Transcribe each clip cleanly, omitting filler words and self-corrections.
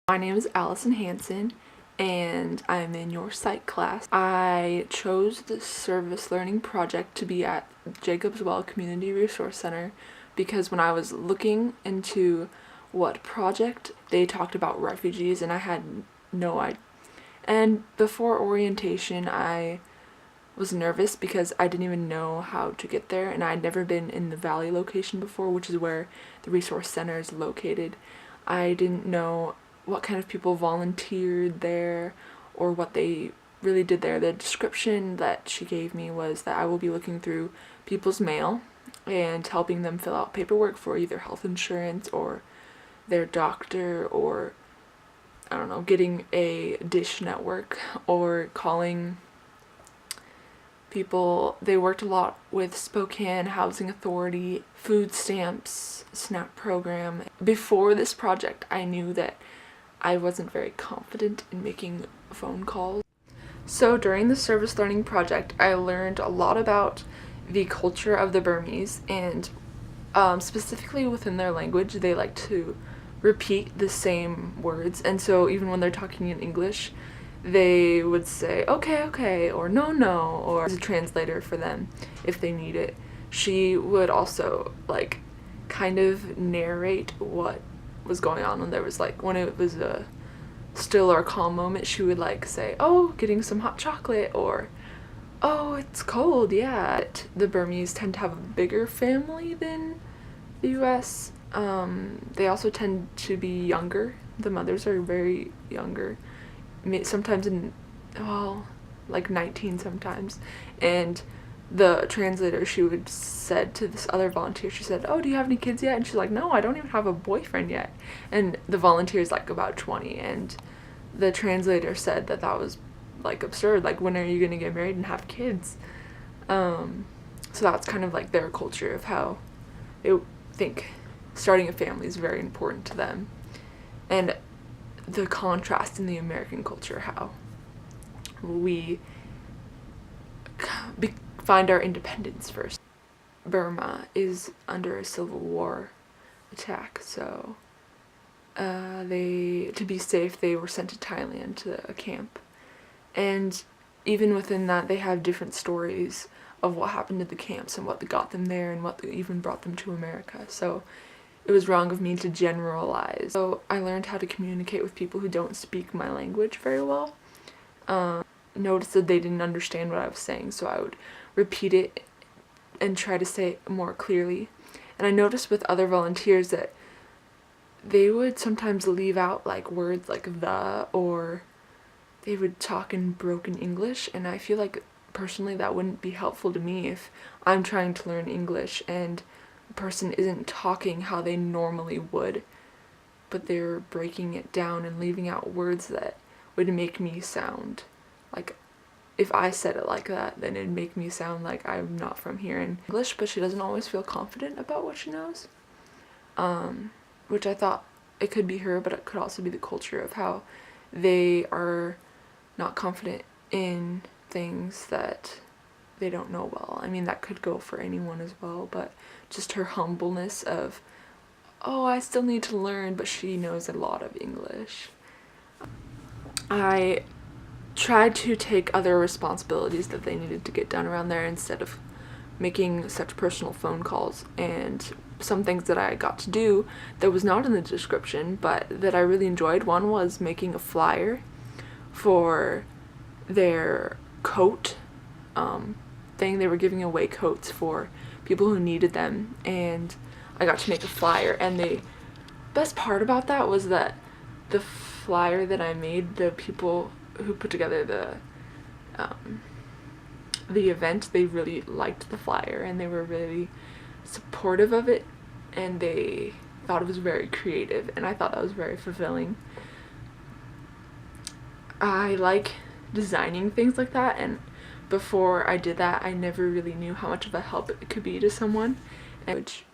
My name is Allison Hansen and I'm in your Psych class. I chose the service learning project to be at Jacobs Well Community Resource Center because when I was looking into what project, they talked about refugees and I had no idea. And before orientation, I was nervous because I didn't even know how to get there, and I'd never been in the Valley location before, which is where the resource center is located. I didn't know what kind of people volunteered there or what they really did there. The description that she gave me was that I will be looking through people's mail and helping them fill out paperwork for either health insurance or their doctor, or I don't know, getting a dish network or calling people. They worked a lot with Spokane Housing Authority, food stamps, SNAP program. Before this project, I knew that I wasn't very confident in making phone calls. So during the service learning project, I learned a lot about the culture of the Burmese, and specifically within their language, they like to repeat the same words, and so even when they're talking in English, they would say okay, okay, or no, no, or as a translator for them if they need it. She would also like kind of narrate what was going on when there was like, when it was a still or calm moment, she would like say, oh, getting some hot chocolate, or oh, it's cold, yeah. The Burmese tend to have a bigger family than the US. They also tend to be younger. The mothers are very younger, sometimes like 19 sometimes. And the translator, she would said to this other volunteer, she said, oh, do you have any kids yet? And she's like, no, I don't even have a boyfriend yet. And the volunteer is like about 20, and the translator said that that was like absurd, like when are you gonna get married and have kids? So that's kind of like their culture of how they think starting a family is very important to them, and the contrast in the American culture, how we find our independence first. Burma is under a civil war attack, so to be safe, they were sent to Thailand to a camp, and even within that, they have different stories of what happened at the camps and what got them there and what even brought them to America. So it was wrong of me to generalize. So I learned how to communicate with people who don't speak my language very well. Noticed that they didn't understand what I was saying, so I would repeat it and try to say it more clearly. And I noticed with other volunteers that they would sometimes leave out like words like the, or they would talk in broken English, and I feel like personally that wouldn't be helpful to me if I'm trying to learn English and a person isn't talking how they normally would, but they're breaking it down and leaving out words that would make me sound like, if I said it like that, then it'd make me sound like I'm not from here in English. But she doesn't always feel confident about what she knows, which I thought it could be her, but it could also be the culture of how they are not confident in things that they don't know well. I mean, that could go for anyone as well, but just her humbleness of, oh, I still need to learn, but she knows a lot of English. I tried to take other responsibilities that they needed to get done around there instead of making such personal phone calls, and some things that I got to do that was not in the description but that I really enjoyed. One was making a flyer for their coat thing. They were giving away coats for people who needed them, and I got to make a flyer. And the best part about that was that the flyer that I made, the people who put together the event, they really liked the flyer and they were really supportive of it, and they thought it was very creative, and I thought that was very fulfilling. I like designing things like that, and before I did that, I never really knew how much of a help it could be to someone. Which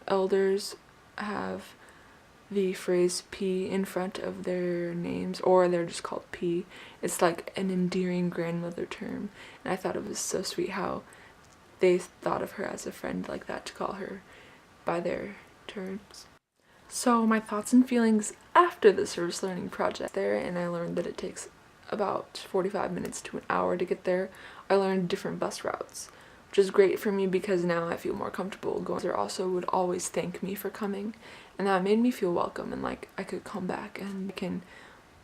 elders have the phrase P in front of their names, or they're just called P. It's like an endearing grandmother term, and I thought it was so sweet how they thought of her as a friend like that, to call her by their terms. So my thoughts and feelings after the service learning project there, and I learned that it takes about 45 minutes to an hour to get there. I learned different bus routes, which is great for me because now I feel more comfortable going. They also would always thank me for coming, and that made me feel welcome and like I could come back and I can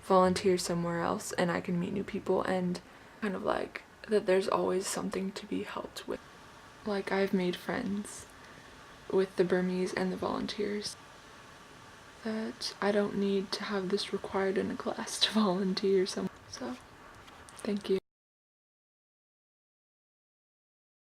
volunteer somewhere else and I can meet new people, and kind of like that there's always something to be helped with. Like, I've made friends with the Burmese and the volunteers that I don't need to have this required in a class to volunteer somewhere. So, thank you.